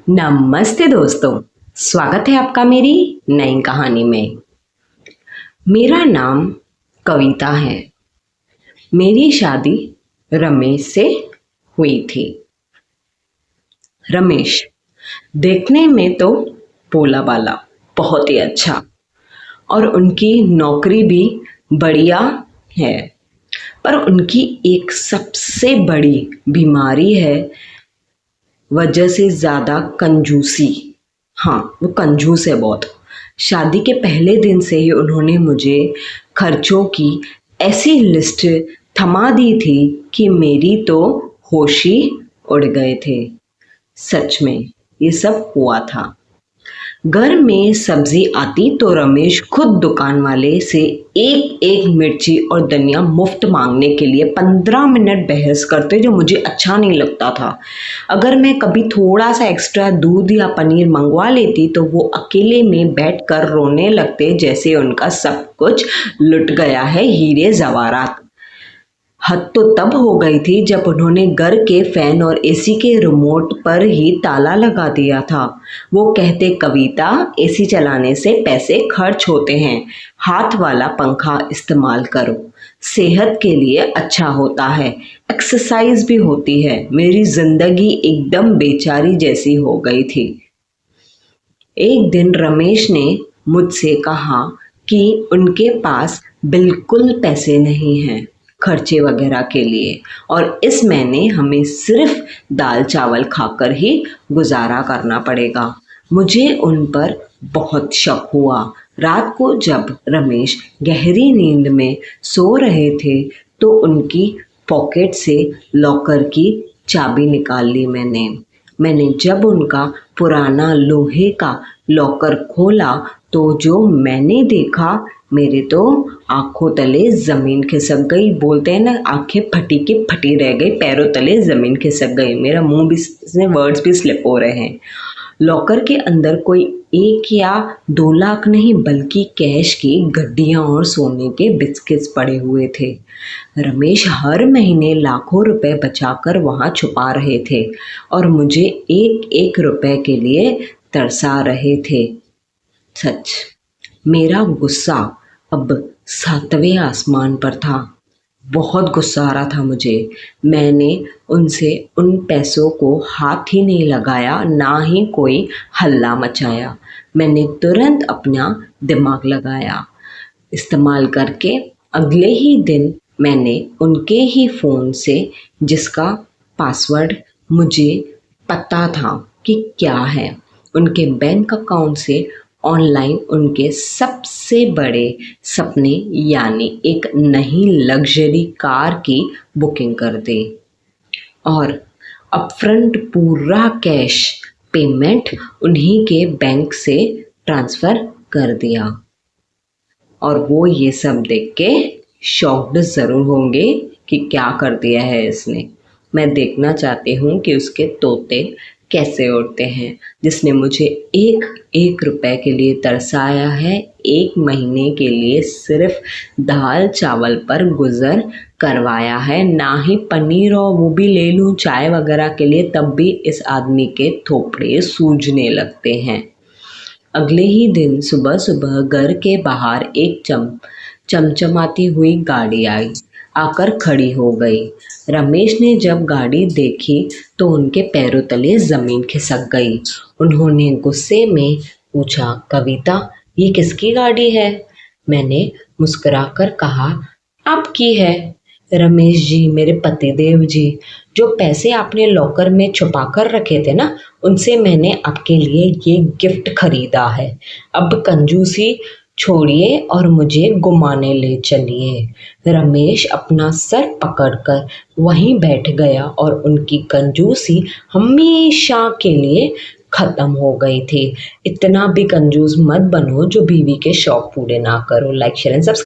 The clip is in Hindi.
नमस्ते दोस्तों, स्वागत है आपका मेरी नई कहानी में। मेरा नाम कविता है। मेरी शादी रमेश से हुई थी। रमेश देखने में तो भोला भाला, बहुत ही अच्छा, और उनकी नौकरी भी बढ़िया है। पर उनकी एक सबसे बड़ी बीमारी है, वजह से ज़्यादा कंजूसी। हाँ, वो कंजूस है बहुत। शादी के पहले दिन से ही उन्होंने मुझे खर्चों की ऐसी लिस्ट थमा दी थी कि मेरी तो होश ही उड़ गए थे। सच में ये सब हुआ था। घर में सब्जी आती तो रमेश खुद दुकान वाले से एक एक मिर्ची और धनिया मुफ्त मांगने के लिए 15 मिनट बहस करते, जो मुझे अच्छा नहीं लगता था। अगर मैं कभी थोड़ा सा एक्स्ट्रा दूध या पनीर मंगवा लेती तो वो अकेले में बैठकर रोने लगते, जैसे उनका सब कुछ लुट गया है, हीरे जवाहरात। हद तो तब हो गई थी जब उन्होंने घर के फैन और एसी के रिमोट पर ही ताला लगा दिया था। वो कहते, कविता, एसी चलाने से पैसे खर्च होते हैं, हाथ वाला पंखा इस्तेमाल करो, सेहत के लिए अच्छा होता है, एक्सरसाइज भी होती है। मेरी जिंदगी एकदम बेचारी जैसी हो गई थी। एक दिन रमेश ने मुझसे कहा कि उनके पास बिल्कुल पैसे नहीं हैं खर्चे वगैरह के लिए, और इस महीने हमें सिर्फ दाल चावल खाकर ही गुजारा करना पड़ेगा। मुझे उन पर बहुत शक हुआ। रात को जब रमेश गहरी नींद में सो रहे थे तो उनकी पॉकेट से लॉकर की चाबी निकाल ली मैंने जब उनका पुराना लोहे का लॉकर खोला तो जो मैंने देखा, मेरे तो आंखों तले जमीन खिसक गई। बोलते हैं ना, आंखें फटी की फटी रह गई, पैरों तले जमीन खिसक गई। मेरा मुंह भी, वर्ड्स भी स्लिप हो रहे हैं। लॉकर के अंदर कोई 1 या 2 लाख नहीं, बल्कि कैश की गड्डियां और सोने के बिस्किट्स पड़े हुए थे। रमेश हर महीने लाखों रुपए बचाकर वहां छुपा रहे थे और मुझे 1-1 रुपए के लिए तरसा रहे थे। सच, मेरा गुस्सा अब 7वें आसमान पर था। बहुत गुस्सा आ रहा था मुझे। मैंने उनसे उन पैसों को हाथ ही नहीं लगाया, ना ही कोई हल्ला मचाया। मैंने तुरंत अपना दिमाग लगाया। इस्तेमाल करके अगले ही दिन मैंने उनके ही फ़ोन से, जिसका पासवर्ड मुझे पता था कि क्या है, उनके बैंक अकाउंट से ऑनलाइन उनके सबसे बड़े सपने यानी एक नई लग्जरी कार की बुकिंग कर दी और अपफ्रंट पूरा कैश पेमेंट उन्हीं के बैंक से ट्रांसफ़र कर दिया। और वो ये सब देख के शॉक्ड ज़रूर होंगे कि क्या कर दिया है इसने। मैं देखना चाहती हूँ कि उसके तोते कैसे उड़ते हैं, जिसने मुझे 1-1 रुपए के लिए तरसाया है, 1 महीने के लिए सिर्फ दाल चावल पर गुजर करवाया है, ना ही पनीर, और वो भी ले लूँ चाय वगैरह के लिए तब भी इस आदमी के थोपड़े सूजने लगते हैं। अगले ही दिन सुबह सुबह घर के बाहर एक चमचमाती हुई गाड़ी आई, आकर खड़ी हो गई। रमेश ने जब गाड़ी देखी तो उनके पैरों तले जमीन खिसक गई। उन्होंने गुस्से में पूछा, कविता, ये किसकी गाड़ी है? मैंने मुस्कुराकर कहा, आपकी है। रमेश जी, मेरे पतिदेव जी, जो पैसे आपने लॉकर में छुपा कर रखे थे ना, उनसे मैंने आपके लिए ये गिफ्ट खरीदा है। अब कंजूसी छोड़िए और मुझे घुमाने ले चलिए। रमेश अपना सर पकड़कर वहीं बैठ गया और उनकी कंजूसी हमेशा के लिए खत्म हो गई थी। इतना भी कंजूस मत बनो जो बीवी के शौक पूरे ना करो। Like, share and subscribe.